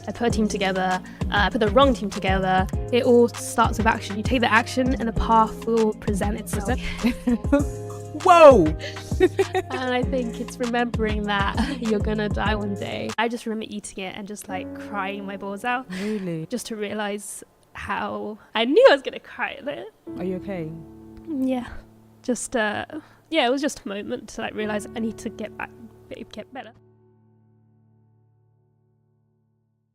I put a team together, I put the wrong team together. It all starts with action. You take the action and the path will present itself. Whoa! And I think it's remembering that you're gonna die one day. I just remember eating it and just like crying my balls out. Really? Just to realize how I knew I was gonna cry at it. Are you okay? Yeah. Just, it was just a moment to like realize I need to get better.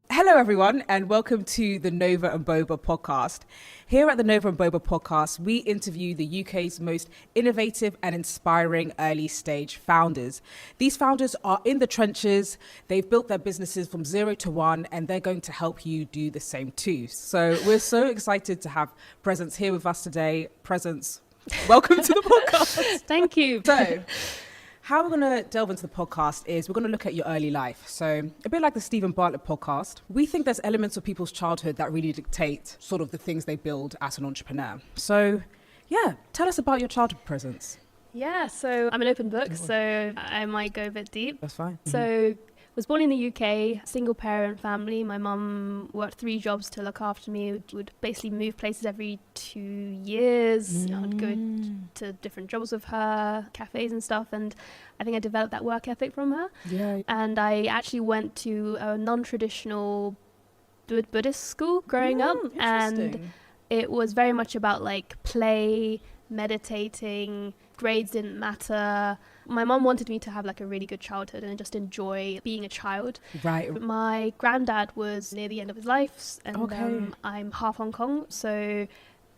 Hello everyone and welcome to the Nova&Boba Podcast. Here at the Nova&Boba Podcast, we interview the UK's most innovative and inspiring early stage founders. These founders are in the trenches, they've built their businesses from 0 to 1 and they're going to help you do the same too. So we're so excited to have Presence here with us today. Presence, welcome to the podcast. Thank you. So, how we're going to delve into the podcast is we're going to look at your early life. So a bit like the Stephen Bartlett podcast, we think there's elements of people's childhood that really dictate sort of the things they build as an entrepreneur. So yeah, tell us about your childhood Presence. Yeah, so I'm an open book, so I might go a bit deep. That's fine. So I was born in the UK, single parent family. My mum worked 3 jobs to look after me, would basically move places every 2 years. I'd go to different jobs with her, cafes and stuff. And I think I developed that work ethic from her. Yeah. And I actually went to a non-traditional Buddhist school growing up. And it was very much about like play, meditating, grades didn't matter. My mum wanted me to have like a really good childhood and just enjoy being a child. Right. My granddad was near the end of his life and I'm half Hong Kong. So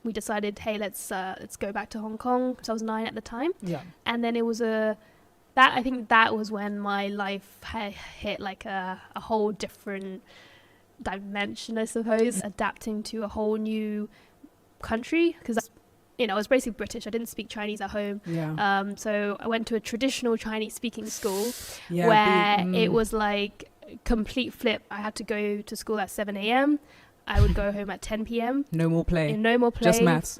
we decided, hey, let's go back to Hong Kong. So I was 9 at the time. Yeah. And then it was I think that was when my life hit like a whole different dimension, I suppose, adapting to a whole new country because I was basically British. I didn't speak Chinese at home. Yeah. So I went to a traditional Chinese speaking school where it was like complete flip. I had to go to school at 7 a.m. I would go home at 10 p.m. No more play. Just maths.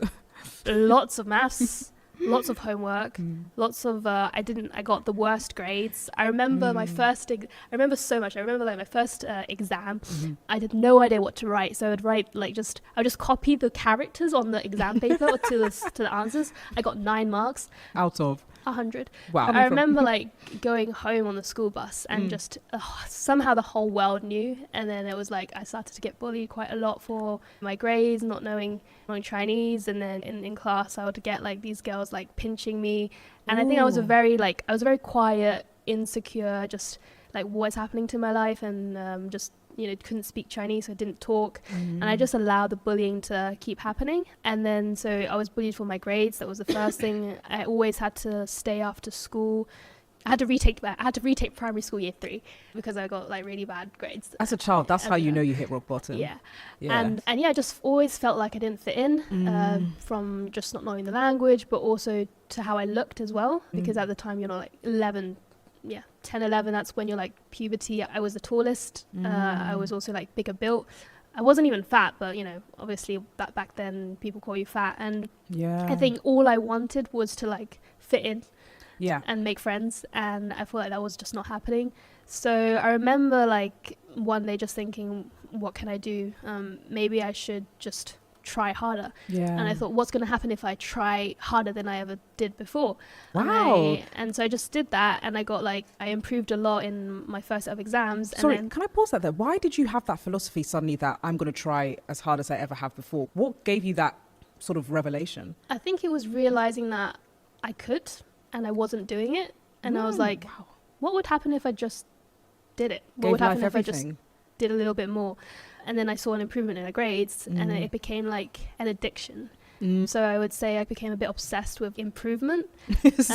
Lots of maths. Lots of homework, lots of, I got the worst grades. I remember my first, I remember so much. I remember like my first exam, I had no idea what to write. So I would write I would just copy the characters on the exam paper to the answers. I got 9 marks. Out of? 100. Wow. I remember like going home on the school bus and just somehow the whole world knew. And then it was like I started to get bullied quite a lot for my grades, not knowing Chinese. And then in class I would get like these girls like pinching me. And I think I was a very quiet, insecure, just like what's happening to my life and just couldn't speak Chinese, so I didn't talk. And I just allowed the bullying to keep happening. And then so I was bullied for my grades. That was the first thing. I always had to stay after school. I had to retake primary school year 3 because I got like really bad grades. As a child, that's how you know you hit rock bottom. Yeah. And I just always felt like I didn't fit in from just not knowing the language, but also to how I looked as well. Because at the time, like 11, 10, 11, that's when you're like puberty. I was the tallest. I was also like bigger built. I wasn't even fat, but obviously back then people call you fat. And I think all I wanted was to like fit in and make friends. And I feel like that was just not happening. So I remember like one day just thinking, what can I do? Maybe I should just try harder. And I thought, what's going to happen if I try harder than I ever did before? Wow. And so I just did that, and I improved a lot in my first set of exams. Sorry, and then, can I pause that there? Why did you have that philosophy suddenly that I'm going to try as hard as I ever have before? What gave you that sort of revelation? I think it was realizing that I could and I wasn't doing it. And I was like, what would happen if I just did it? What would happen if I just did a little bit more? And then I saw an improvement in my grades and it became like an addiction. So I would say I became a bit obsessed with improvement. Which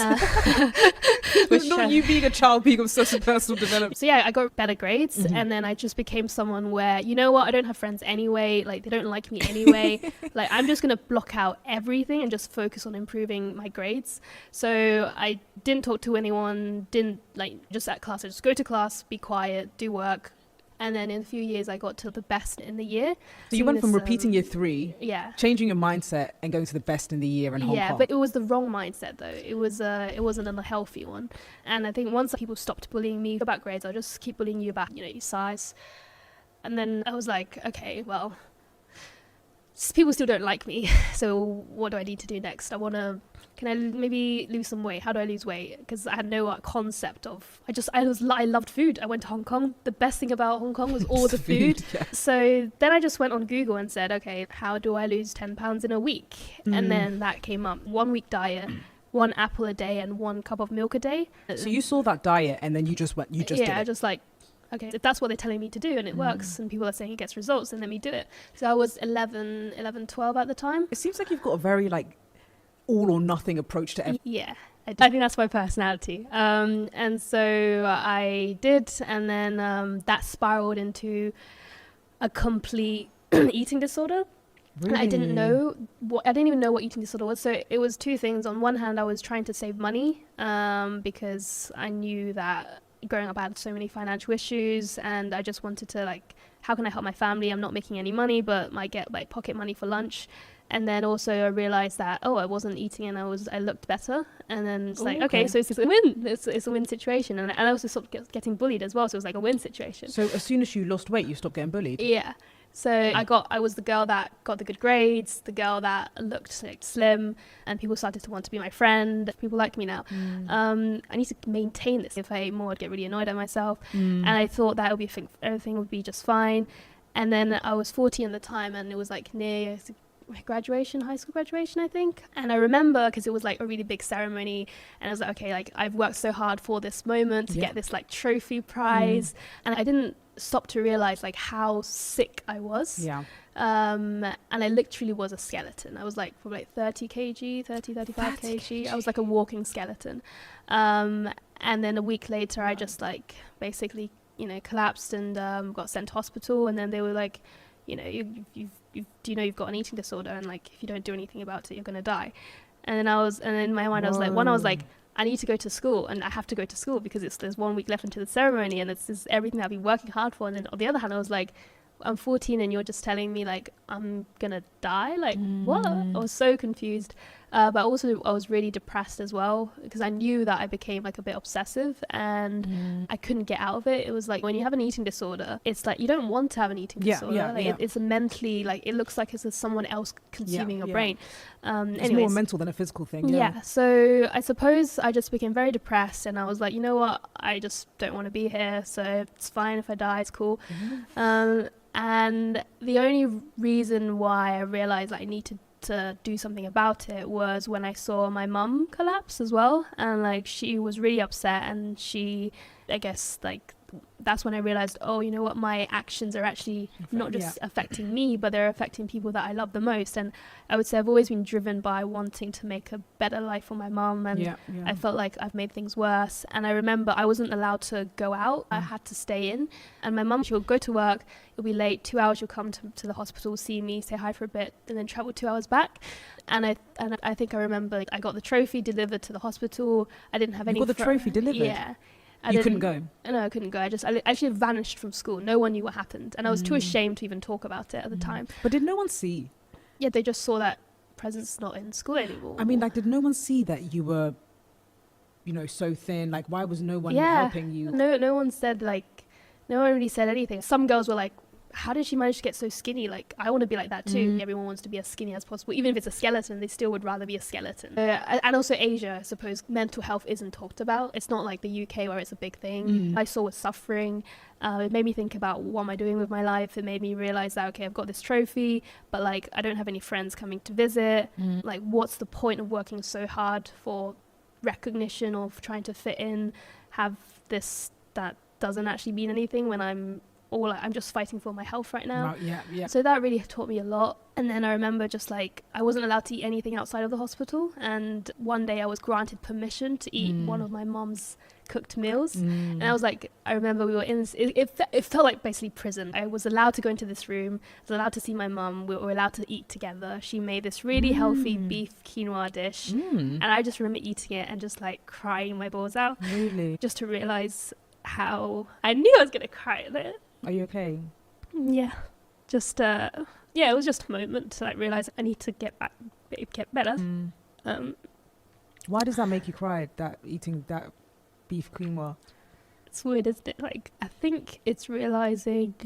not you being a child being obsessed with personal development. So I got better grades and then I just became someone where, you know what, I don't have friends anyway, like they don't like me anyway. Like I'm just going to block out everything and just focus on improving my grades. So I didn't talk to anyone, didn't like just at class. I just go to class, be quiet, do work. And then in a few years, I got to the best in the year. So you went from repeating year 3, changing your mindset and going to the best in the year in Hong Kong. Yeah, but it was the wrong mindset though. It wasn't a healthy one. And I think once people stopped bullying me about grades, I'll just keep bullying you about, your size. And then I was like, okay, well, people still don't like me. So what do I need to do next? Can I maybe lose some weight? How do I lose weight? Because I had no concept of, I loved food. I went to Hong Kong. The best thing about Hong Kong was all the food. Yeah. So then I just went on Google and said, okay, how do I lose 10 pounds in a week? And then that came up. 1 week diet, 1 apple a day and 1 cup of milk a day. So you saw that diet and then you just did it. I just like, okay, if that's what they're telling me to do and it works and people are saying it gets results, then let me do it. So I was 11, 12 at the time. It seems like you've got a very all or nothing approach to everything. Yeah, I think that's my personality. And so I did, and then that spiraled into a complete eating disorder. Really? And I didn't even know what eating disorder was. So it was 2 things. On one hand, I was trying to save money because I knew that growing up I had so many financial issues, and I just wanted to how can I help my family? I'm not making any money, but I get pocket money for lunch. And then also I realized that I wasn't eating and I looked better, and then it's okay, so it's a win. It's a win situation. And I also stopped getting bullied as well, so it was like a win situation. So as soon as you lost weight, you stopped getting bullied? Yeah. So I was the girl that got the good grades, the girl that looked slim, and people started to want to be my friend. People like me now. I need to maintain this. If I ate more, I'd get really annoyed at myself. And I thought that everything would be just fine. And then I was 14 at the time, and it was near high school graduation, I think. And I remember because it was a really big ceremony, and I was okay, I've worked so hard for this moment to get this trophy prize. And I didn't stop to realize how sick I was. And I literally was a skeleton. I was probably 30 kg, 35 kg. I was a walking skeleton. And then a week later I just basically collapsed and got sent to hospital. And then they were you've got an eating disorder, and if you don't do anything about it, you're gonna die. And then in my mind, I was I need to go to school, and I have to go to school because there's 1 week left until the ceremony, and it's everything that I've been working hard for. And then on the other hand, I was I'm 14 and you're just telling me I'm gonna die, what? I was so confused. But also I was really depressed as well, because I knew that I became a bit obsessive, and I couldn't get out of it. It was when you have an eating disorder, it's you don't want to have an eating disorder. It's a mentally it looks like it's someone else consuming your brain. It's more mental than a physical thing. So I suppose I just became very depressed, and I was you know what, I just don't want to be here, so it's fine if I die, it's cool. And the only reason why I realized I needed to do something about it was when I saw my mum collapse as well, and she was really upset, and I guess that's when I realized, you know what, my actions are actually not just affecting me, but they're affecting people that I love the most. And I would say I've always been driven by wanting to make a better life for my mum, and I felt like I've made things worse. And I remember I wasn't allowed to go out. I had to stay in. And my mum, she'll go to work, it'll be late, 2 hours, she'll come to the hospital, see me, say hi for a bit, and then travel 2 hours back. And I think I remember I got the trophy delivered to the hospital. I didn't have any. You got the trophy delivered? Yeah. You couldn't go? No, I couldn't go. I actually vanished from school. No one knew what happened. And I was too ashamed to even talk about it at the time. But did no one see? Yeah, they just saw that Present's not in school anymore. I mean, did no one see that you were, so thin? Why was no one helping you? No one said, no one really said anything. Some girls were how did she manage to get so skinny? I want to be like that too. Everyone wants to be as skinny as possible. Even if it's a skeleton, they still would rather be a skeleton. And also Asia, I suppose, mental health isn't talked about. It's not like the UK where it's a big thing. I saw was suffering. It made me think about what am I doing with my life. It made me realize that, okay, I've got this trophy, but I don't have any friends coming to visit. What's the point of working so hard for recognition or for trying to fit in, have this that doesn't actually mean anything when I'm just fighting for my health right now. Right, So that really taught me a lot. And then I remember just I wasn't allowed to eat anything outside of the hospital. And one day I was granted permission to eat one of my mom's cooked meals. And I was I remember we were in this, it felt like basically prison. I was allowed to go into this room. I was allowed to see my mum. We were allowed to eat together. She made this really healthy beef quinoa dish. And I just remember eating it and just crying my balls out. Really? Just to realize how I knew I was going to cry at it. Are you okay? Yeah. Just, it was just a moment to realize I need to get better. Why does that make you cry, that eating that beef quinoa? It's weird, isn't it? I think it's realizing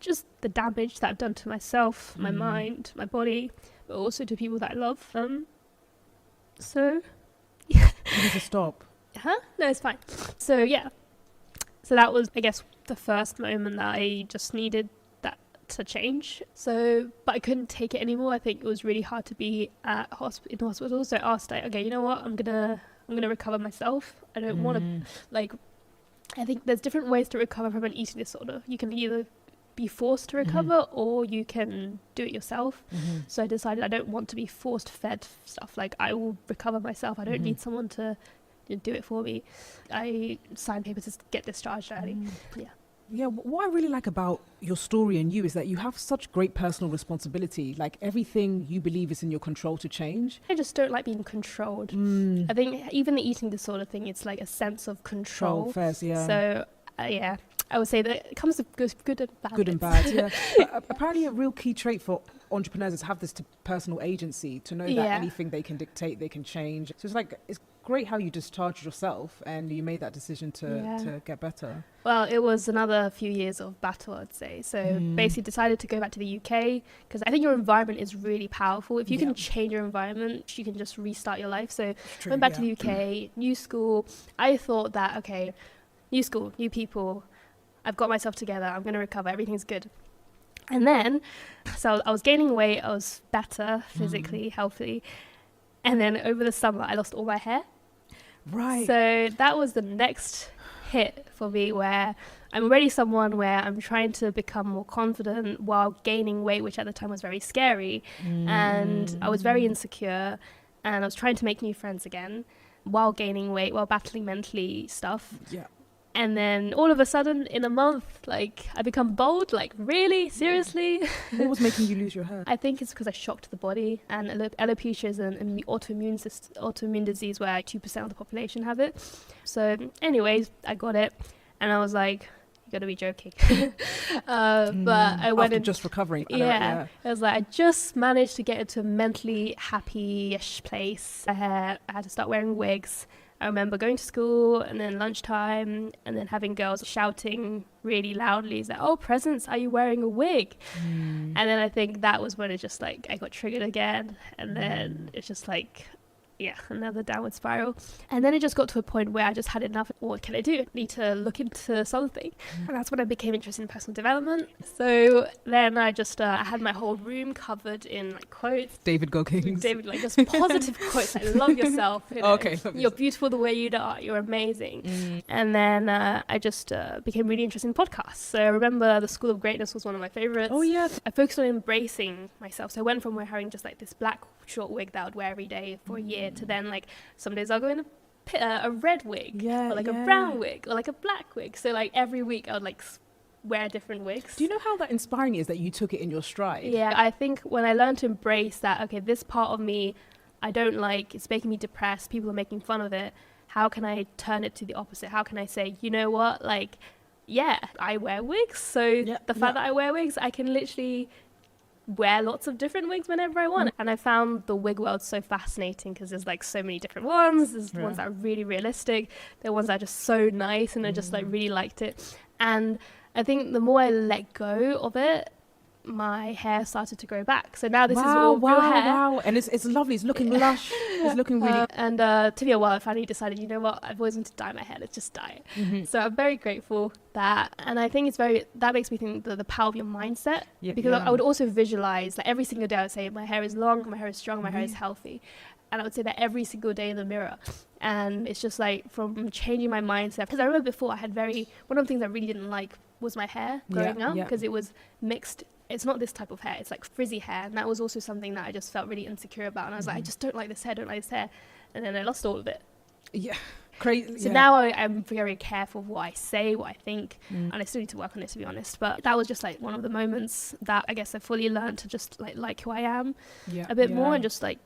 just the damage that I've done to myself, my mind, my body, but also to people that I love. So You need to stop. No, it's fine. So yeah, so that was, I guess, the first moment that I just needed that to change. So, but I couldn't take it anymore. I think it was really hard to be in hospital. So I asked, like, okay, you know what? I'm gonna recover myself. I don't want to, like, I think there's different ways to recover from an eating disorder. You can either be forced to recover or you can do it yourself. So I decided I don't want to be forced fed stuff. Like, I will recover myself. I don't need someone to do it for me. I signed papers to get discharged early. Yeah, what I really like about your story and you is that you have such great personal responsibility. Like, everything you believe is in your control to change. I just don't like being controlled. I think even the eating disorder thing, it's like a sense of control. First, yeah. So yeah, I would say that it comes with good and bad. Good and bad, yeah. But apparently a real key trait for entrepreneurs is have this personal agency, to know that anything they can dictate, they can change. So it's like, it's great how you discharged yourself and you made that decision to get better. Well, it was another few years of battle, I'd say. So basically decided to go back to the UK because I think your environment is really powerful. If you can change your environment, you can just restart your life. So went back to the UK, new school. I thought that, okay, new school, new people, I've got myself together, I'm going to recover, everything's good. And then, so I was gaining weight, I was better physically, healthy. And then over the summer, I lost all my hair. Right. So that was the next hit for me, where I'm already someone where I'm trying to become more confident while gaining weight, which at the time was very scary. And I was very insecure and I was trying to make new friends again while gaining weight, while battling mentally stuff. Yeah. And then all of a sudden, in a month, like, I become bold. Like, really? Seriously? What was making you lose your hair? I think it's because I shocked the body. And alopecia is an autoimmune disease where 2% of the population have it. So anyways, I got it. And I was like, you got to be joking. But I went After just recovering. I was like, I just managed to get into a mentally happy-ish place. I had to start wearing wigs. I remember going to school and then lunchtime and then having girls shouting really loudly, is like, oh, Presence, are you wearing a wig? And then I think that was when it just, like, I got triggered again. And then it's just like, another downward spiral. And then it just got to a point where I just had enough. What can I do? I need to look into something. And that's when I became interested in personal development. So then I just I had my whole room covered in, like, quotes. David Goggins. Like, just positive quotes, like, love yourself. You know, okay. You're beautiful the way you are. You're amazing. And then I just became really interested in podcasts. So I remember the School of Greatness was one of my favorites. Oh, yeah. I focused on embracing myself. So I went from wearing just, like, this black short wig that I would wear every day for a year to then, like, some days I'll go in a red wig or like a brown wig or like a black wig. So, like, every week I would, like, wear different wigs. Do you know how that inspiring is that you took it in your stride? Yeah, I think when I learned to embrace that, okay, this part of me I don't like, it's making me depressed, people are making fun of it, how can I turn it to the opposite? How can I say, you know what, like, yeah, I wear wigs, so the fact that I wear wigs, I can literally wear lots of different wigs whenever I want. And I found the wig world so fascinating because there's, like, so many different ones. There's ones that are really realistic, there are ones that are just so nice and I just, like, really liked it. And I think the more I let go of it, my hair started to grow back. So now this is all real hair. Wow. And it's lovely. It's looking lush. It's looking really... And to be a while, I finally decided, you know what, I've always wanted to dye my hair. Let's just dye it. So I'm very grateful that, and I think that makes me think the power of your mindset. Because I would also visualize, like, every single day I would say, my hair is long, my hair is strong, my hair is healthy. And I would say that every single day in the mirror. And it's just, like, from changing my mindset. Because I remember before one of the things I really didn't like was my hair growing up, because it was mixed. It's not this type of hair, it's like frizzy hair, and that was also something that I just felt really insecure about, and I was like, I just don't like this hair, and then I lost all of it. Crazy. So now I'm very careful of what I say, what I think, and I still need to work on it, to be honest, but that was just, like, one of the moments that I guess I fully learned to just like who I am a bit more, and just, like,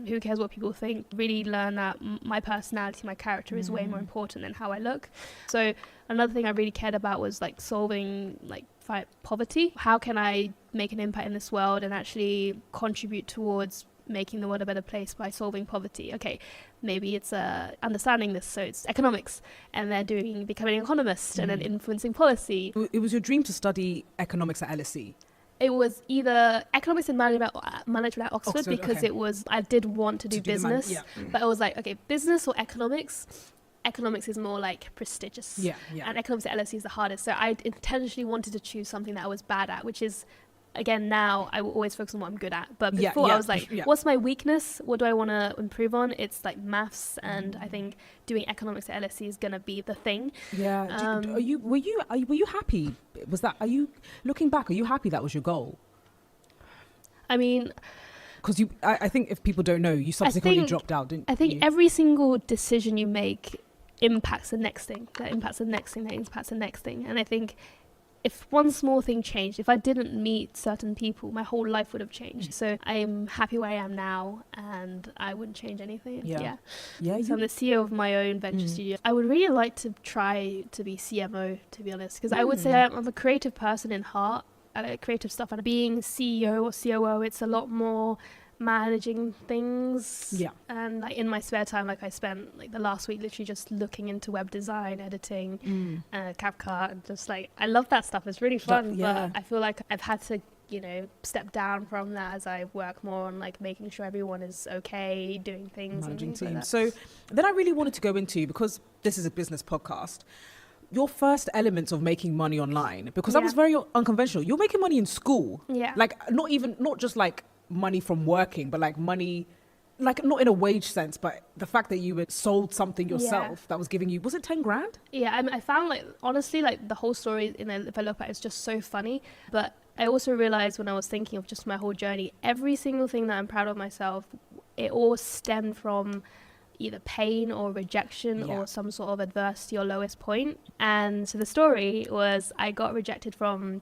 who cares what people think, really learn that my personality, my character is way more important than how I look. So another thing I really cared about was, like, solving, like, fight poverty. How can I make an impact in this world and actually contribute towards making the world a better place by solving poverty. Okay, maybe it's understanding this, so it's economics, and they're becoming an economist and then influencing policy. It was your dream to study economics at LSE? It was either economics and management at Oxford because okay. it was, I did want to do business, but I was like, okay, business or economics. Economics is more like prestigious, and economics at LSE is the hardest. So I intentionally wanted to choose something that I was bad at, which is, again, now I will always focus on what I'm good at. But before I was like, what's my weakness? What do I want to improve on? It's like maths, and I think doing economics at LSE is gonna be the thing. Yeah. Were you happy? Are you looking back? Are you happy that was your goal? I mean, because I think if people don't know, you subsequently dropped out, didn't you? I think every single decision you make impacts the next thing, that impacts the next thing, that impacts the next thing. And I think if one small thing changed, if I didn't meet certain people, my whole life would have changed. So I'm happy where I am now, and I wouldn't change anything. So I'm the CEO of my own venture studio. I would really like to try to be CMO, to be honest, because I would say I'm a creative person in heart. I like creative stuff, and being CEO or COO, it's a lot more managing things. And like in my spare time, like I spent like the last week literally just looking into web design, editing, CapCut, and just like I love that stuff. It's really fun. But I feel like I've had to, you know, step down from that as I work more on like making sure everyone is okay doing things, managing and things teams. So then I really wanted to go into, because this is a business podcast, your first elements of making money online, because that was very unconventional. You're making money in school, like not just like money from working, but like money, like not in a wage sense, but the fact that you had sold something yourself that was giving you, was it 10 grand? I found, like, honestly, like the whole story, if I look at it, it's just so funny. But I also realized when I was thinking of just my whole journey, every single thing that I'm proud of myself, it all stemmed from either pain or rejection or some sort of adversity or lowest point. And so the story was, I got rejected from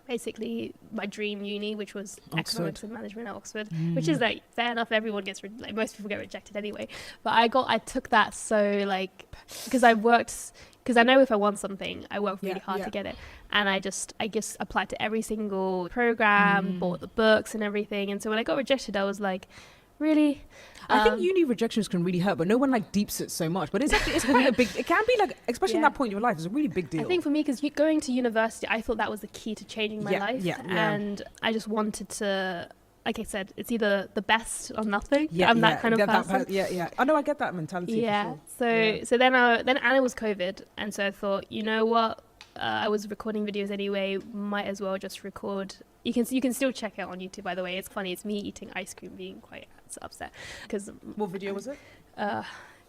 basically my dream uni, which was economics and management at Oxford, which is like fair enough. Everyone gets like most people get rejected anyway. But I took that so like because I know if I want something, I work really hard to get it. And I just applied to every single program, bought the books and everything. And so when I got rejected, I was like, really? I think uni rejections can really hurt, but no one like deeps it so much. But it's quite a big, it can be like, especially in that point in your life, it's a really big deal. I think for me, because going to university, I thought that was the key to changing my life. And I just wanted to, like I said, it's either the best or nothing. I'm that kind of person. I know, I get that mentality. Yeah. For sure. So then Anna was COVID. And so I thought, you know what? I was recording videos anyway, might as well just record. You can still check it on YouTube, by the way. It's funny. It's me eating ice cream, being quite upset. Because what video was it? Got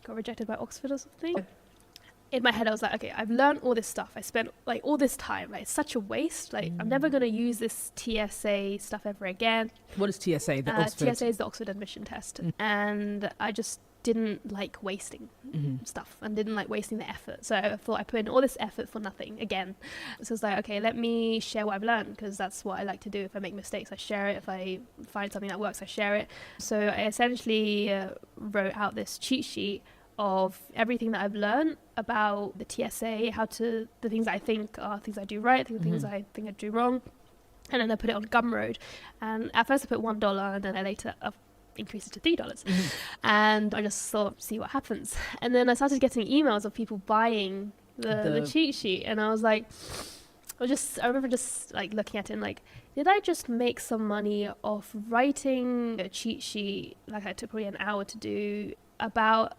rejected by Oxford or something. In my head, I was like, okay, I've learned all this stuff. I spent like all this time. Like, it's such a waste. Like, I'm never going to use this TSA stuff ever again. What is TSA? TSA is the Oxford admission test. And I just didn't like wasting stuff and didn't like wasting the effort. So I thought I put in all this effort for nothing again. So it's like, okay, let me share what I've learned, because that's what I like to do. If I make mistakes, I share it. If I find something that works, I share it. So I essentially wrote out this cheat sheet of everything that I've learned about the TSA, the things I think are things I do right, the things I think I do wrong. And then I put it on Gumroad. And at first I put $1, and then I later increased it to $3. And I just thought, see what happens. And then I started getting emails of people buying the cheat sheet, and I was like, I remember just like looking at it and like, did I just make some money off writing a cheat sheet, like I took probably an hour to do, about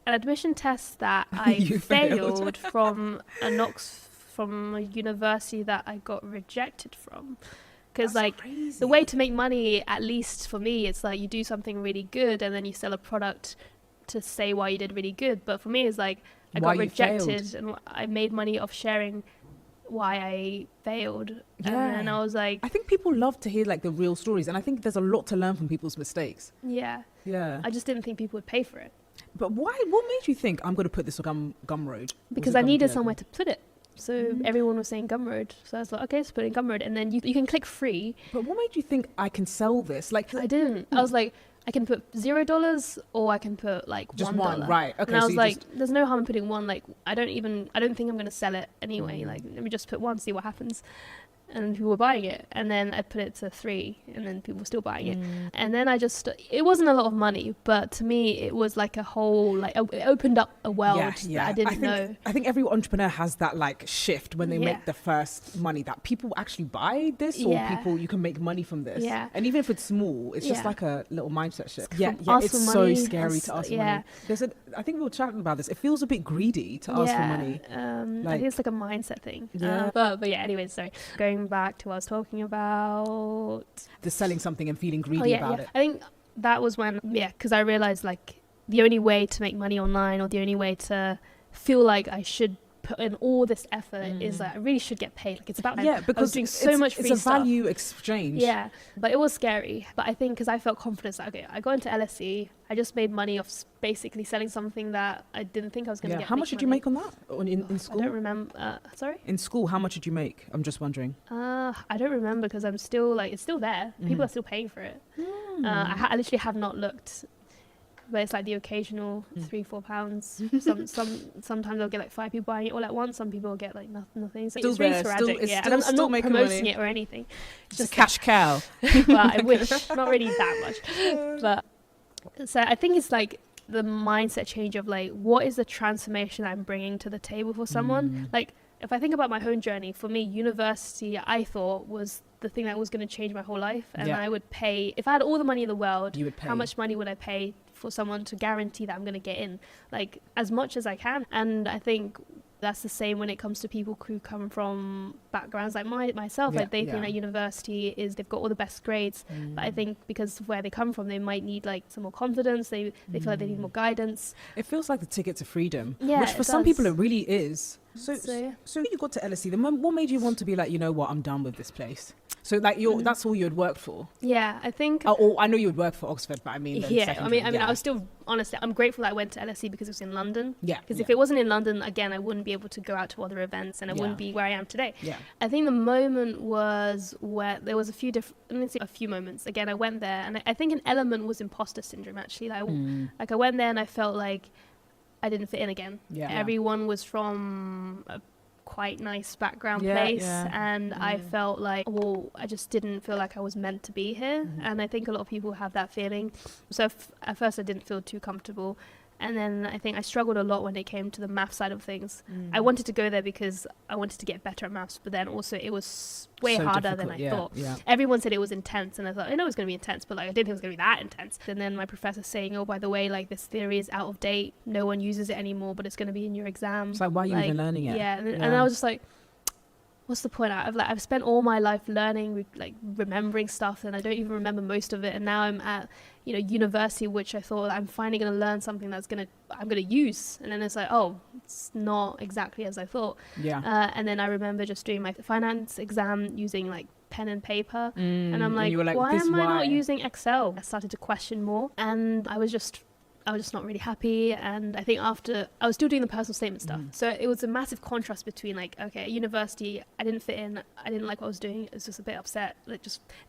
an admission test that I failed from a university that I got rejected from? Because like crazy. The way to make money, at least for me, it's like you do something really good and then you sell a product to say why you did really good. But for me, it's like I got rejected and I made money off sharing why I failed. And I was like, I think people love to hear like the real stories, and I think there's a lot to learn from people's mistakes. Yeah. I just didn't think people would pay for it. But why? What made you think I'm going to put this on Gumroad? Because I needed somewhere to put it. So everyone was saying Gumroad. So I was like, okay, let's put it in Gumroad. And then you can click free. But what made you think I can sell this? Like I didn't. I was like, I can put $0 or I can put like $1. Just one, right. Okay. And I was like, there's no harm in putting one. Like, I don't think I'm going to sell it anyway. Like, let me just put one, see what happens. and people were buying it, and then I'd put it to 3 and then people were still buying it, and then it wasn't a lot of money, but to me it was like a whole, like it opened up a world that I didn't know. I think every entrepreneur has that like shift when they make the first money, that people actually buy this, or people, you can make money from this, and even if it's small, it's just like a little mindset shift. It's so scary to ask for money. I think we were chatting about this, it feels a bit greedy to ask for money. I think it's like a mindset thing. But yeah, anyways, sorry, going back to what I was talking about, the selling something and feeling greedy about it. I think that was when, because I realized like the only way to make money online, or the only way to feel like I should put in all this effort is that I really should get paid. Like it's about because I was doing so much free it's a stuff. value exchange. But it was scary. But I think because I felt confident that, okay, I got into LSE, I just made money off basically selling something that I didn't think I was going to get. How much did you make on that in school? I don't remember. Sorry? In school, how much did you make? I'm just wondering. I don't remember, because I'm still like, it's still there. People are still paying for it. I literally have not looked. But it's like the occasional £3-4. Sometimes I'll get like 5 people buying it all at once. Some people will get like nothing. So it's really sporadic. And I'm not promoting it or anything. It's just a cash cow. Well, I wish. Not really that much. But so I think it's like the mindset change of like, what is the transformation I'm bringing to the table for someone? Like, if I think about my own journey, for me, university, I thought was the thing that was going to change my whole life. And I would pay, if I had all the money in the world, how much money would I pay for someone to guarantee that I'm going to get in? Like, as much as I can. And I think that's the same when it comes to people who come from backgrounds like myself. Like they think that university they've got all the best grades, but I think because of where they come from, they might need like some more confidence. They feel like they need more guidance. It feels like the ticket to freedom, which for some people it really is. So you got to LSE, then what made you want to be like, you know what, I'm done with this place? So like that's all you had worked for? Yeah, I think. I know you would work for Oxford, but I mean. I was still, honestly, I'm grateful that I went to LSE because it was in London. Because if it wasn't in London, again, I wouldn't be able to go out to other events, and I wouldn't be where I am today. I think the moment was where there was a few moments. Again, I went there, and I think an element was imposter syndrome, actually. Like I went there and I felt like I didn't fit in again. Everyone was from a quite nice background place, and I felt like, I just didn't feel like I was meant to be here. And I think a lot of people have that feeling. So at first I didn't feel too comfortable, and then I think I struggled a lot when it came to the math side of things. I wanted to go there because I wanted to get better at maths, but then also it was way harder than I thought. Everyone said it was intense, and I thought, I know it was going to be intense, but like I didn't think it was going to be that intense. And then my professor saying, oh, by the way, like this theory is out of date, no one uses it anymore, but it's going to be in your exam. It's like, why are you even learning it? And I was just like, what's the point? I've spent all my life learning, like remembering stuff, and I don't even remember most of it. And now I'm at university, which I thought I'm finally going to learn something I'm gonna use. And then it's like, oh, it's not exactly as I thought. And then I remember just doing my finance exam using like pen and paper, and I'm like, why am I not using Excel? I started to question more, and I was just not really happy. And I think after, I was still doing the personal statement stuff. So it was a massive contrast between like, okay, at university, I didn't fit in. I didn't like what I was doing. I was just a bit upset. And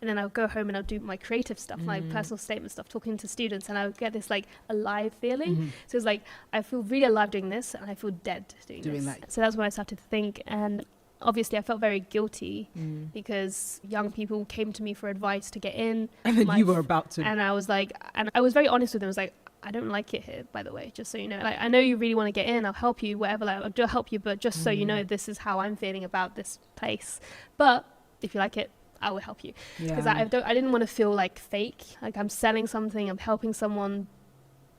then I'll go home and I'll do my creative stuff, like personal statement stuff, talking to students, and I would get this like alive feeling. So it's like, I feel really alive doing this, and I feel dead doing this. So that's when I started to think. And obviously I felt very guilty because young people came to me for advice to get in. And then you were about to. And I was like, and I was very honest with them. I was like, I don't like it here, by the way, just so you know. Like, I know you really want to get in, I'll help you, whatever, like, I'll help you, but just so you know, this is how I'm feeling about this place. But if you like it, I will help you. Because I didn't want to feel like fake, like I'm selling something, I'm helping someone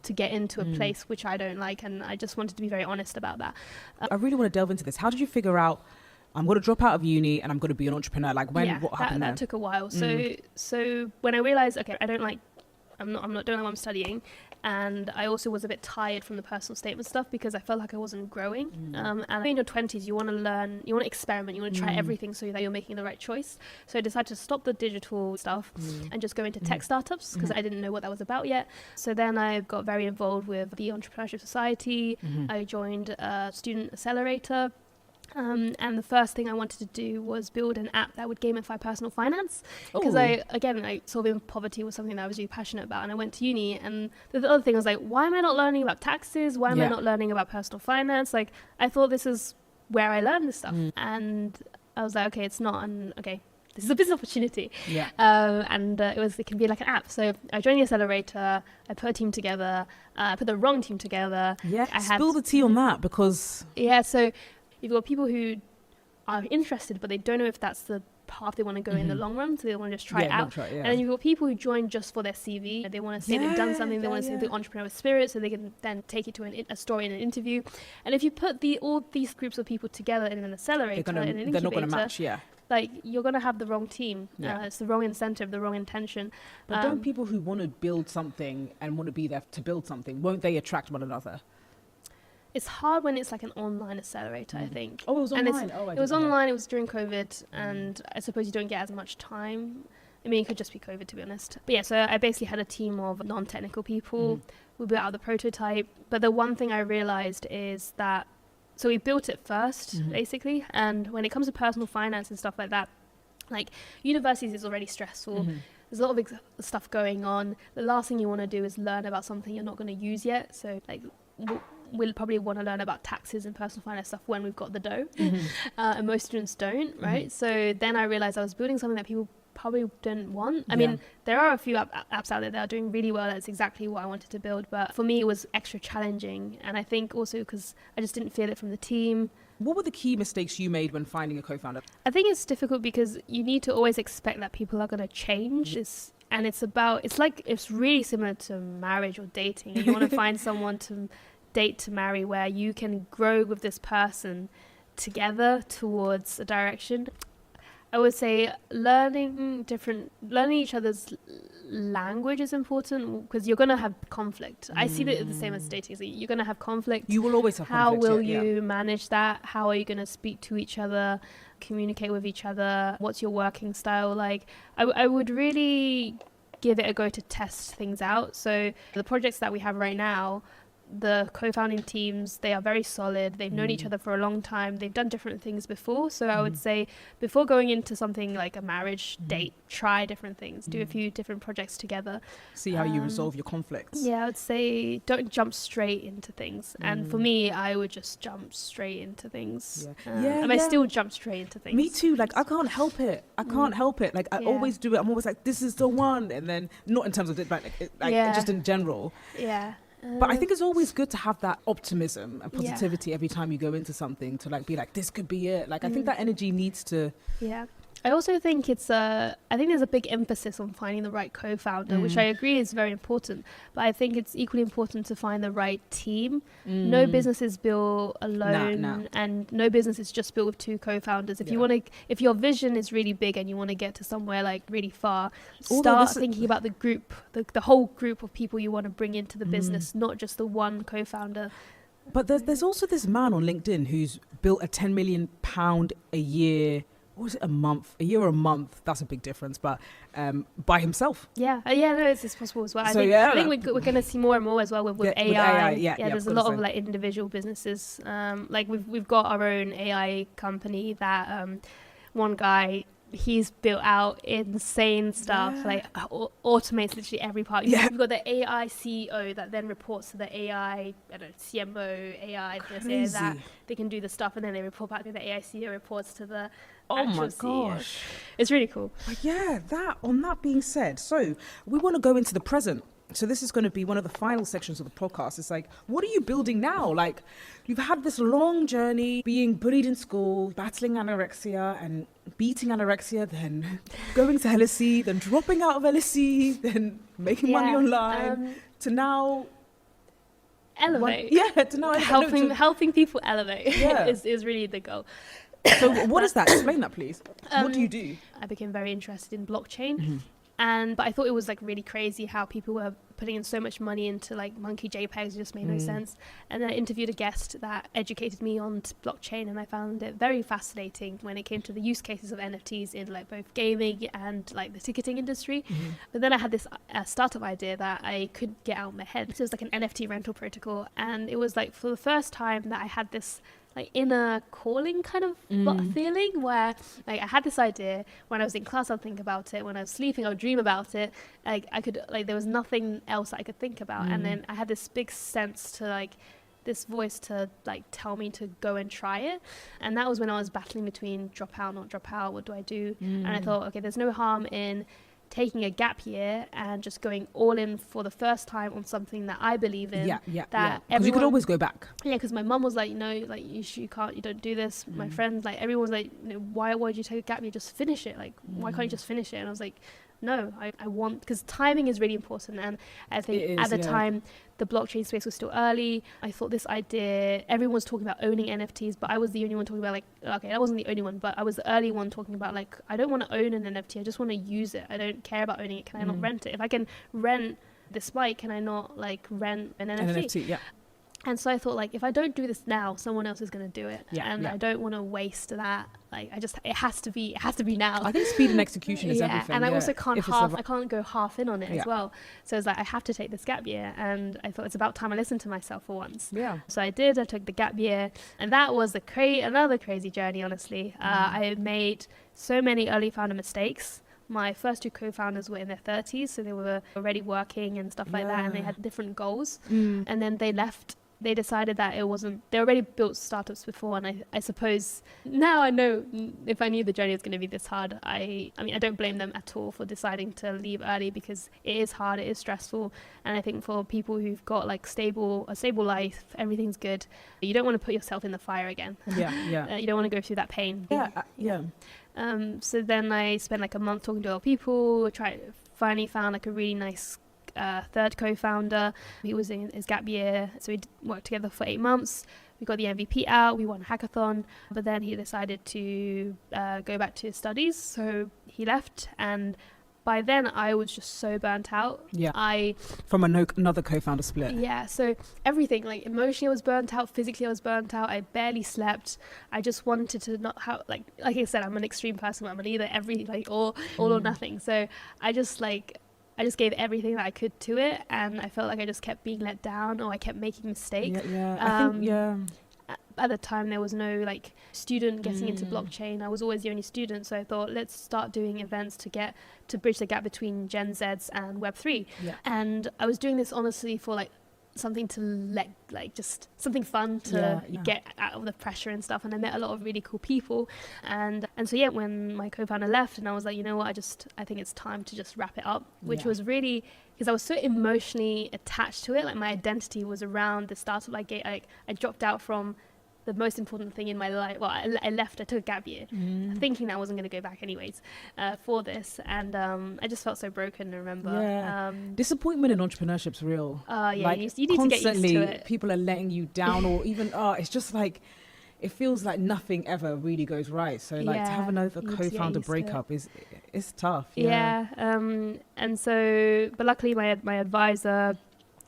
to get into a place which I don't like, and I just wanted to be very honest about that. I really want to delve into this. How did you figure out, I'm going to drop out of uni and I'm going to be an entrepreneur? Like, what happened that took a while. So when I realized, okay, I'm not doing what I'm studying, and I also was a bit tired from the personal statement stuff because I felt like I wasn't growing. And in your 20s, you want to learn, you want to experiment, you want to try everything so that you're making the right choice. So I decided to stop the digital stuff and just go into tech startups because I didn't know what that was about yet. So then I got very involved with the Entrepreneurship Society. I joined a student accelerator. And the first thing I wanted to do was build an app that would gamify personal finance, because I solving poverty was something that I was really passionate about. And I went to uni, and the other thing was like, why am I not learning about taxes? Why am I not learning about personal finance? Like, I thought this is where I learned this stuff. And I was like, okay, it's not, and okay, this is a business opportunity. Yeah. And it can be like an app. So I joined the accelerator, I put a team together, I put the wrong team together. Yeah, spill the tea on that, because... Yeah, so you've got people who are interested, but they don't know if that's the path they want to go in the long run, so they want to just try it out. And then you've got people who join just for their CV. They want to say they've done something, they want to see the entrepreneurial spirit, so they can then take it to a story in an interview. And if you put all these groups of people together in an accelerator, in an incubator, they're not going to match, like, you're going to have the wrong team. It's the wrong incentive, the wrong intention. But don't people who want to build something and want to be there to build something, won't they attract one another? It's hard when it's like an online accelerator, I think. Oh, it was online? It was online, it was during COVID, and I suppose you don't get as much time. I mean, it could just be COVID, to be honest. But yeah, so I basically had a team of non-technical people. We built out the prototype. But the one thing I realized is that, so we built it first, basically. And when it comes to personal finance and stuff like that, like, universities is already stressful. There's a lot of stuff going on. The last thing you want to do is learn about something you're not going to use yet. So, like, we'll probably want to learn about taxes and personal finance stuff when we've got the dough. And most students don't, right? So then I realized I was building something that people probably didn't want. I mean, there are a few apps out there that are doing really well. That's exactly what I wanted to build. But for me, it was extra challenging. And I think also because I just didn't feel it from the team. What were the key mistakes you made when finding a co-founder? I think it's difficult because you need to always expect that people are going to change. And it's really similar to marriage or dating. You want to find someone to date, to marry, where you can grow with this person together towards a direction. I would say learning each other's language is important, because you're going to have conflict. I see that the same as dating. So you're going to have conflict. You will always have conflict. How will you manage that? How are you going to speak to each other, communicate with each other? What's your working style like? I would really give it a go to test things out. So the projects that we have right now, the co-founding teams, they are very solid. They've known each other for a long time. They've done different things before. So I would say before going into something like a marriage date, try different things, do a few different projects together. See how you resolve your conflicts. Yeah, I would say don't jump straight into things. And for me, I would just jump straight into things. I still jump straight into things. Me too. Like, I can't help it. Like, I always do it. I'm always like, this is the one. And then not in terms of it, but just in general. Yeah. But I think it's always good to have that optimism and positivity every time you go into something, to like be like, this could be it. Like, I think that energy needs to... Yeah. I also think I think there's a big emphasis on finding the right co-founder, which I agree is very important. But I think it's equally important to find the right team. No business is built alone, and no business is just built with two co-founders. If if your vision is really big and you want to get to somewhere like really far, start thinking about the group, the whole group of people you want to bring into the business, not just the one co-founder. But there's also this man on LinkedIn who's built a £10 million a year. What was it, a year or a month? That's a big difference, but by himself. No, it's possible as well. I think we're going to see more and more as well with AI. There's a lot of like individual businesses. Like we've got our own AI company that one guy, he's built out insane stuff, like automates literally every part. We've got the AI CEO that then reports to the AI, CMO, AI, this, that. They can do the stuff, and then they report back to the AI CEO, reports to the actual CEO. It's really cool. But on that being said, so we want to go into the present. So this is going to be one of the final sections of the podcast. It's like, what are you building now? Like, you've had this long journey, being bullied in school, battling anorexia and beating anorexia, then going to LSE, then dropping out of LSE, then making money online, to now... elevate. To now... Helping people elevate is really the goal. So what is that? Explain that, please. What do you do? I became very interested in blockchain. But I thought it was like really crazy how people were putting in so much money into like monkey JPEGs. It just made no sense. And then I interviewed a guest that educated me on blockchain, and I found it very fascinating when it came to the use cases of NFTs in like both gaming and like the ticketing industry. But then I had this startup idea that I couldn't get out of my head. So it was like an NFT rental protocol, and it was like for the first time that I had this like inner calling kind of feeling, where like I had this idea. When I was in class, I'd think about it. When I was sleeping, I would dream about it. Like I could, like, there was nothing else I could think about. And then I had this big sense to like, this voice to like tell me to go and try it. And that was when I was battling between drop out, not drop out, what do I do? And I thought, okay, there's no harm in taking a gap year and just going all in for the first time on something that I believe in. Because you could always go back. Yeah, because my mum was like, no, like you can't, you don't do this. My friends, like everyone was like, you know, why would you take a gap year? Just finish it. Like, why can't you just finish it? And I was like, no, I want, because timing is really important. And I think at the time, the blockchain space was still early. I thought this idea, everyone was talking about owning NFTs, but I was the only one talking about like, okay, I wasn't the only one, but I was the early one talking about like, I don't want to own an NFT. I just want to use it. I don't care about owning it. Can I not rent it? If I can rent this bike, can I not like rent an NFT? Yeah. And so I thought, like, if I don't do this now, someone else is going to do it. I don't want to waste that. Like, it has to be now. I think speed and execution is everything. And I also can't I can't go half in on it as well. So it's like, I have to take this gap year. And I thought it's about time I listened to myself for once. Yeah. So I did. I took the gap year. And that was another crazy journey, honestly. I made so many early founder mistakes. My first two co-founders were in their 30s, so they were already working and stuff like that, and they had different goals. And then they left. They decided that it wasn't, they already built startups before, and I suppose now I know if I knew the journey was going to be this hard, I mean, I don't blame them at all for deciding to leave early, because it is hard, it is stressful. And I think for people who've got like a stable life, everything's good, you don't want to put yourself in the fire again. You don't want to go through that pain. So then I spent like a month talking to other people, finally found like a really nice third co-founder. He was in his gap year, so we worked together for 8 months. We got the MVP out, we won a hackathon, but then he decided to go back to his studies, so he left. And by then I was just so burnt out. From another co-founder split. So everything, like emotionally I was burnt out, physically I was burnt out, I barely slept. I just wanted to not have, like I said, I'm an extreme person. I'm either all or nothing. So I just gave everything that I could to it, and I felt like I just kept being let down, or I kept making mistakes. At the time, there was no like student getting into blockchain. I was always the only student, so I thought, let's start doing events to bridge the gap between Gen Zs and Web3. And I was doing this honestly for like something to just something fun to get out of the pressure and stuff. And I met a lot of really cool people, and so when my co-founder left, and I was like, you know what, I think it's time to just wrap it up, which was really, because I was so emotionally attached to it. Like my identity was around the startup. I dropped out from the most important thing in my life. Well, I left, I took a gap year, thinking that I wasn't going to go back anyways for this. And I just felt so broken, I remember. Disappointment in entrepreneurship's real. You need to get used to it. People are letting you down, or even, it's just like, it feels like nothing ever really goes right. So to have another co-founder breakup is tough. And so, but luckily my advisor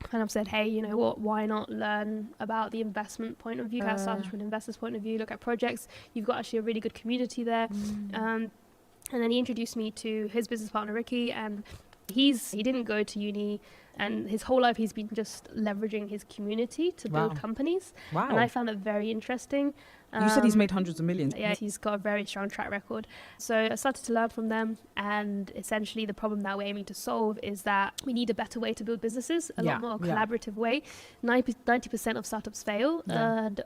kind of said, hey, you know what, why not learn about the investment point of view, how to start from an investor's point of view, look at projects. You've got actually a really good community there. And then he introduced me to his business partner, Ricky, and he didn't go to uni, and his whole life he's been just leveraging his community to build companies. And I found it very interesting. You said he's made hundreds of millions. Yeah, he's got a very strong track record. So I started to learn from them, and essentially the problem that we're aiming to solve is that we need a better way to build businesses, a lot more collaborative way. 90% of startups fail, and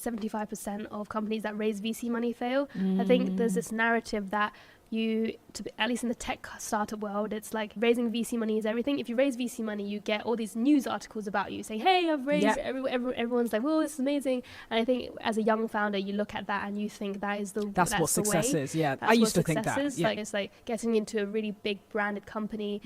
75% of companies that raise VC money fail. I think there's this narrative that at least in the tech startup world, it's like raising VC money is everything. If you raise VC money, you get all these news articles about you saying, hey, I've raised, everyone's like, well, this is amazing. And I think as a young founder, you look at that and you think that's what success is. I used to think that. Like, it's like getting into a really big branded company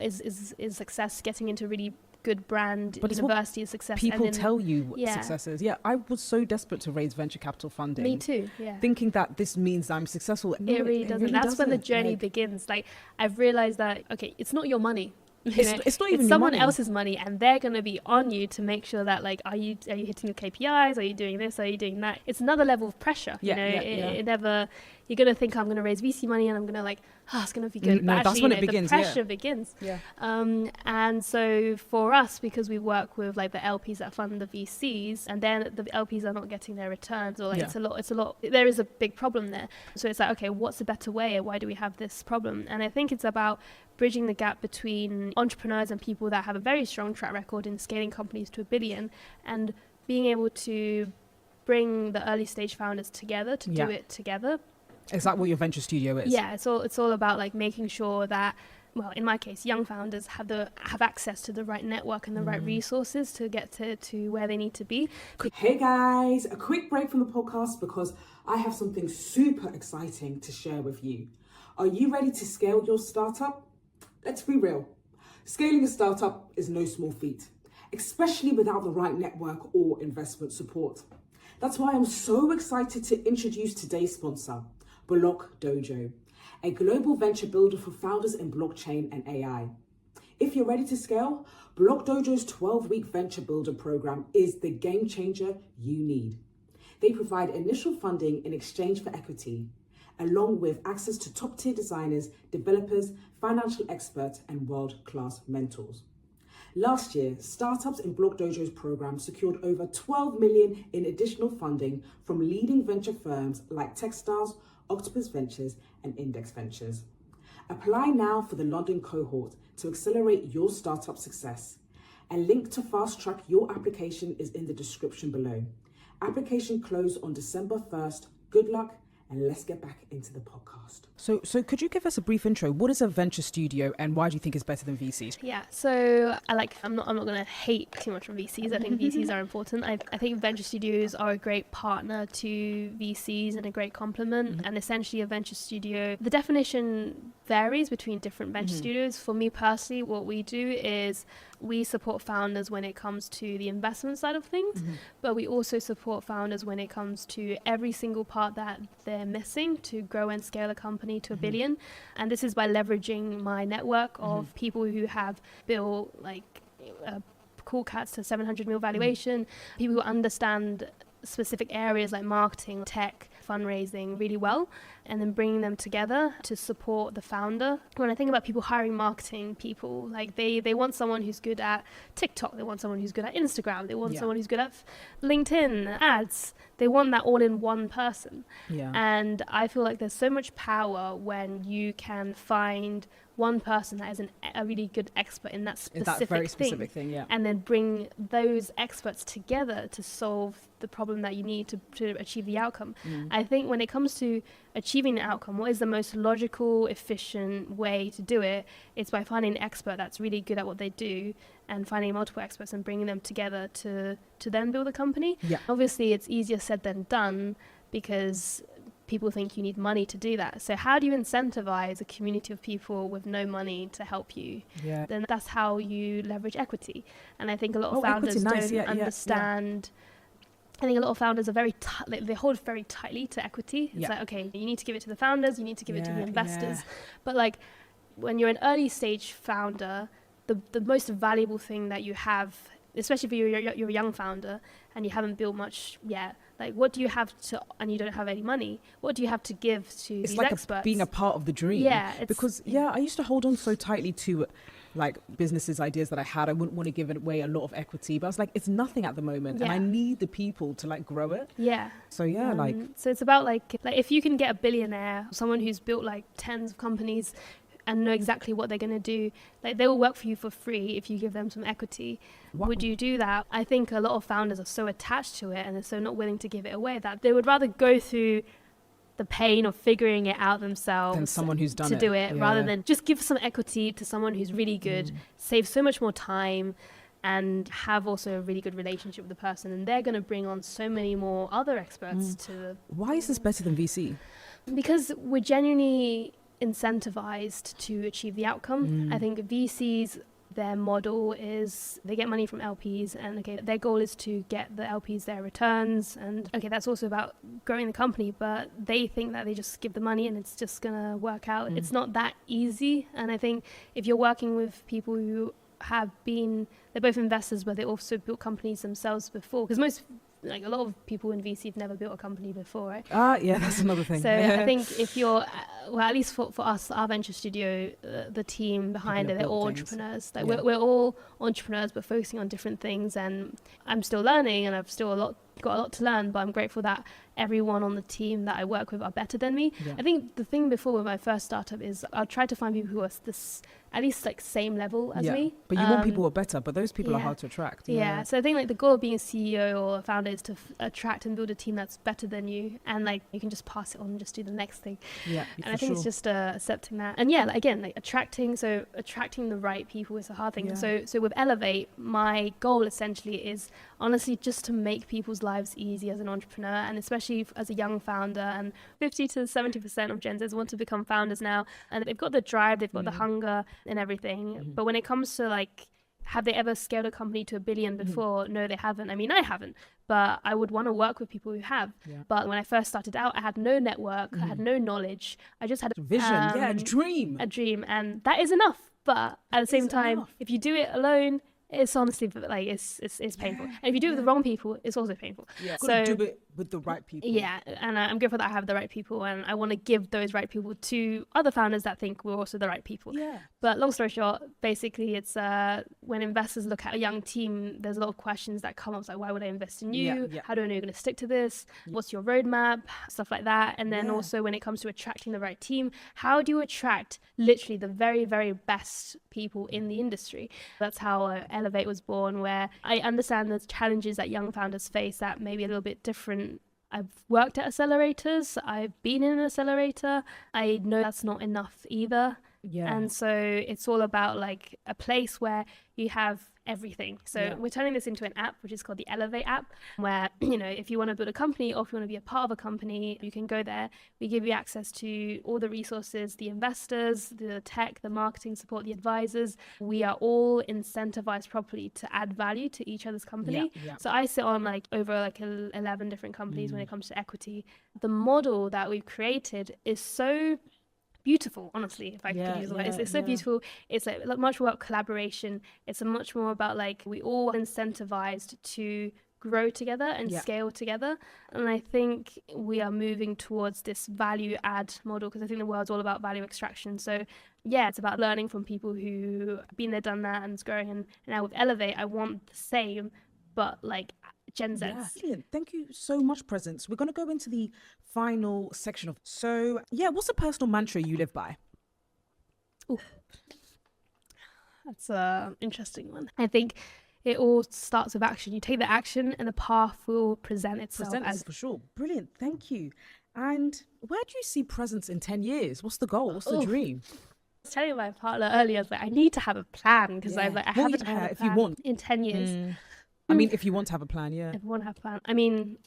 is success. Getting into a really good brand university is success. People tell you what success is. I was so desperate to raise venture capital funding. Me too. Thinking that this means I'm successful. It really doesn't. That's when the journey begins. Like, I've realized that, okay, it's not your money. It's not even someone else's money, and they're going to be on you to make sure that, like, are you hitting your KPIs? Are you doing this? Are you doing that? It's another level of pressure. It never, you're going to think I'm going to raise VC money and I'm going to it's going to be good. No, but that's actually, when it begins. The pressure begins. Yeah. And so for us, because we work with the LPs that fund the VCs, and then the LPs are not getting their returns, or it's a lot. There is a big problem there. So it's okay, what's a better way? Why do we have this problem? And I think it's about bridging the gap between entrepreneurs and people that have a very strong track record in scaling companies to $1 billion, and being able to bring the early stage founders together to do it together. Is that what your venture studio is? Yeah, it's all about making sure that, well, in my case, young founders have access to the right network and the right resources to get to where they need to be. Hey guys, a quick break from the podcast because I have something super exciting to share with you. Are you ready to scale your startup? Let's be real. Scaling a startup is no small feat, especially without the right network or investment support. That's why I'm so excited to introduce today's sponsor, Block Dojo, a global venture builder for founders in blockchain and AI. If you're ready to scale, Block Dojo's 12-week venture builder program is the game changer you need. They provide initial funding in exchange for equity, along with access to top-tier designers, developers, financial experts, and world-class mentors. Last year, startups in Block Dojo's program secured over 12 million in additional funding from leading venture firms like Techstars, Octopus Ventures, and Index Ventures. Apply now for the London cohort to accelerate your startup success. A link to fast-track your application is in the description below. Application closed on December 1st. Good luck, and let's get back into the podcast. So could you give us a brief intro? What is a venture studio and why do you think it's better than VCs? Yeah, so I'm not going to hate too much on VCs. I think VCs are important. I think venture studios are a great partner to VCs and a great complement. And essentially a venture studio, the definition varies between different venture studios. For me personally, what we do is we support founders when it comes to the investment side of things, but we also support founders when it comes to every single part that they're missing to grow and scale a company to $1 billion. And this is by leveraging my network of people who have built cool cats to 700 mil valuation, people who understand specific areas like marketing, tech, fundraising really well, and then bringing them together to support the founder. When I think about people hiring marketing people, they want someone who's good at TikTok, they want someone who's good at Instagram, they want someone who's good at LinkedIn ads. They want that all in one person. And I feel like there's so much power when you can find one person that is a really good expert in that specific thing, and then bring those experts together to solve the problem that you need to achieve the outcome. I think when it comes to achieving the outcome, what is the most logical, efficient way to do it? It's by finding an expert that's really good at what they do and finding multiple experts and bringing them together to then build a company. Obviously, it's easier said than done because people think you need money to do that. So how do you incentivize a community of people with no money to help you? Then that's how you leverage equity. And I think a lot of founders don't understand. I think a lot of founders are they hold very tightly to equity. It's okay, you need to give it to the founders, you need to give it to the investors. But when you're an early stage founder, the most valuable thing that you have, especially if you're a young founder and you haven't built much yet, what do you have to, and you don't have any money, what do you have to give to these experts? Being a part of the dream. Because I used to hold on so tightly to businesses, ideas that I had. I wouldn't want to give away a lot of equity, but I was like, it's nothing at the moment, and I need the people to grow it. So so it's about if you can get a billionaire, someone who's built tens of companies and know exactly what they're going to do, they will work for you for free if you give them some equity. Would you do that? I think a lot of founders are so attached to it and they're so not willing to give it away that they would rather go through the pain of figuring it out themselves than someone who's done it rather than just give some equity to someone who's really good, save so much more time, and have also a really good relationship with the person, and they're going to bring on so many more other experts to. Why is this better than VC? Because we're genuinely incentivized to achieve the outcome. I think VCs, their model is they get money from LPs, and their goal is to get the LPs their returns, and that's also about growing the company, but they think that they just give the money and it's just gonna work out. It's not that easy. And I think if you're working with people who they're both investors but they also built companies themselves before, because most like a lot of people in VC have never built a company before, right? Yeah, that's another thing. So I think if you're, well, at least for us, our venture studio, the team behind it, they're all entrepreneurs. Like we're all entrepreneurs, but focusing on different things. And I'm still learning, and I've still got a lot to learn, but I'm grateful that everyone on the team that I work with are better than me. I think the thing before with my first startup is I'll try to find people who are this at least like same level as me. But you want people who are better, but those people are hard to attract. Yeah. So I think like the goal of being a CEO or a founder is to attract and build a team that's better than you, and like you can just pass it on and just do the next thing. And I think it's just accepting that. And like, again, like attracting the right people is a hard thing. So with Elevate, my goal essentially is honestly just to make people's lives easy as an entrepreneur, and especially as a young founder. And 50 to 70% of Gen Zs want to become founders now, and they've got the drive, they've got the hunger and everything. But when it comes to like, have they ever scaled a company to $1 billion before? No, they haven't. I mean, I haven't, but I would want to work with people who have. But when I first started out, I had no network, I had no knowledge. I just had a vision, a dream. And that is enough. But at the same time, if you do it alone, it's honestly like it's painful. And if you do it with the wrong people, it's also painful. So do it with the right people. And I'm grateful that I have the right people, and I want to give those right people to other founders that think we're also the right people. But long story short, basically it's when investors look at a young team, there's a lot of questions that come up, like why would I invest in you? How do I know you're going to stick to this? What's your roadmap? Stuff like that. And then also when it comes to attracting the right team, how do you attract literally the very, very best people in the industry? That's how Elevate was born, where I understand the challenges that young founders face that may be a little bit different. I've worked at accelerators, I've been in an accelerator, I know that's not enough either. And so it's all about like a place where you have everything. So we're turning this into an app, which is called the Elevate app, where, you know, if you want to build a company or if you want to be a part of a company, you can go there. We give you access to all the resources, the investors, the tech, the marketing support, the advisors. We are all incentivized properly to add value to each other's company. So I sit on like over like 11 different companies when it comes to equity. The model that we've created is so beautiful, honestly, if I could use the word. It's so beautiful. It's like much more about collaboration. It's much more about like we all incentivized to grow together and scale together. And I think we are moving towards this value add model, because I think the world's all about value extraction. So it's about learning from people who have been there, done that, and it's growing. And now with Elevate, I want the same, but like Gen Z. Brilliant. Thank you so much, Presence. We're going to go into the final section of. So, what's a personal mantra you live by? Ooh. That's an interesting one. I think it all starts with action. You take the action, and the path will present itself. For sure. Brilliant. Thank you. And where do you see Presence in 10 years? What's the goal? What's the dream? I was telling my partner earlier, I was like, I need to have a plan, because I haven't had a plan if you want. in 10 years. I mean, if you want to have a plan, If I want to have a plan. I mean,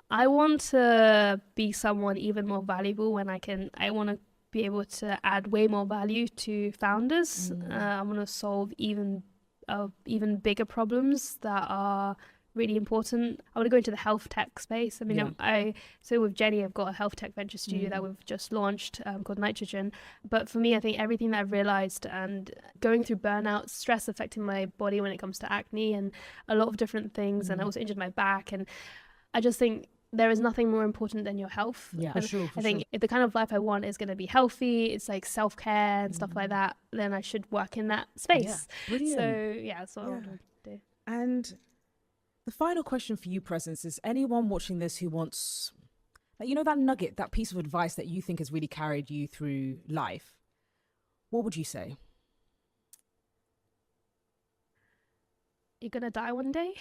I want to be someone even more valuable when I want to be able to add way more value to founders. I want to solve even bigger problems that are really important. I want to go into the health tech space. I mean, so with Jenny, I've got a health tech venture studio that we've just launched called Nitrogen. But for me, I think everything that I've realized, and going through burnout, stress affecting my body when it comes to acne and a lot of different things, and I also injured my back, and I just think there is nothing more important than your health. For sure. I think if the kind of life I want is going to be healthy, it's like self-care and stuff like that, then I should work in that space. Brilliant. So that's what I want to do. And the final question for you, Presence, is anyone watching this who wants, that nugget, that piece of advice that you think has really carried you through life, what would you say? You're going to die one day.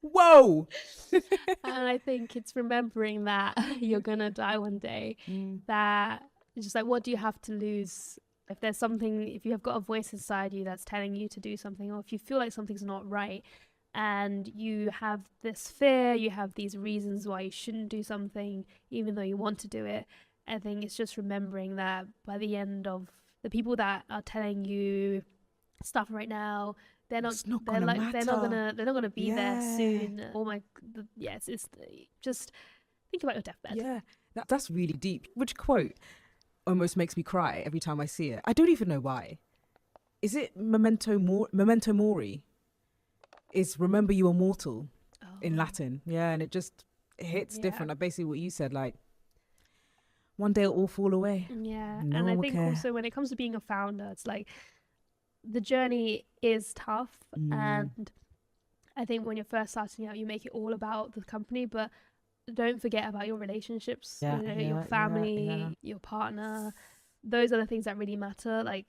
Whoa! And I think it's remembering that you're going to die one day. That it's just like, what do you have to lose? If there's something, if you have got a voice inside you that's telling you to do something, or if you feel like something's not right, and you have this fear, you have these reasons why you shouldn't do something, even though you want to do it, I think it's just remembering that by the end of the people that are telling you stuff right now, they're not gonna be there soon. It's just think about your deathbed. That's really deep. Which quote almost makes me cry every time I see it? I don't even know why. Is it memento mori? Is remember you are mortal? in Latin. Yeah, and it hits different. Like basically what you said, like one day it'll all fall away. Yeah, No and one I will think care. also when it comes to being a founder, it's like the journey is tough, and I think when you're first starting out, you make it all about the company, but don't forget about your relationships, your family, your partner. Those are the things that really matter. Like,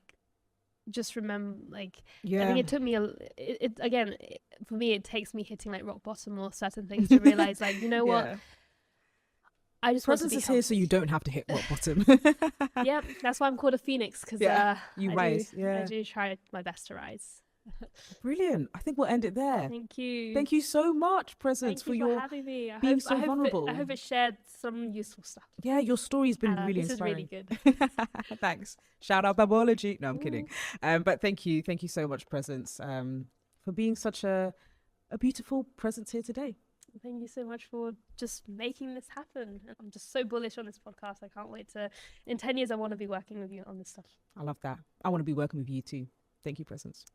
just remember, like, I think it took me for me, it takes me hitting like rock bottom or certain things to realize, like, you know what, I just Presence want to be is here so you don't have to hit rock bottom. Yep, that's why I'm called a phoenix, because you rise. I do try my best to rise. Brilliant. I think we'll end it there. Thank you. Thank you so much, Presence, Thank you for having me. being so vulnerable. I hope it shared some useful stuff. Yeah, your story's been really inspiring. This is really good. Thanks. Shout out Babology. No, I'm kidding. But thank you so much, Presence, for being such a beautiful presence here today. Thank you so much for just making this happen. I'm just so bullish on this podcast. I can't wait in 10 years, I want to be working with you on this stuff. I love that. I want to be working with you too. Thank you, Presence.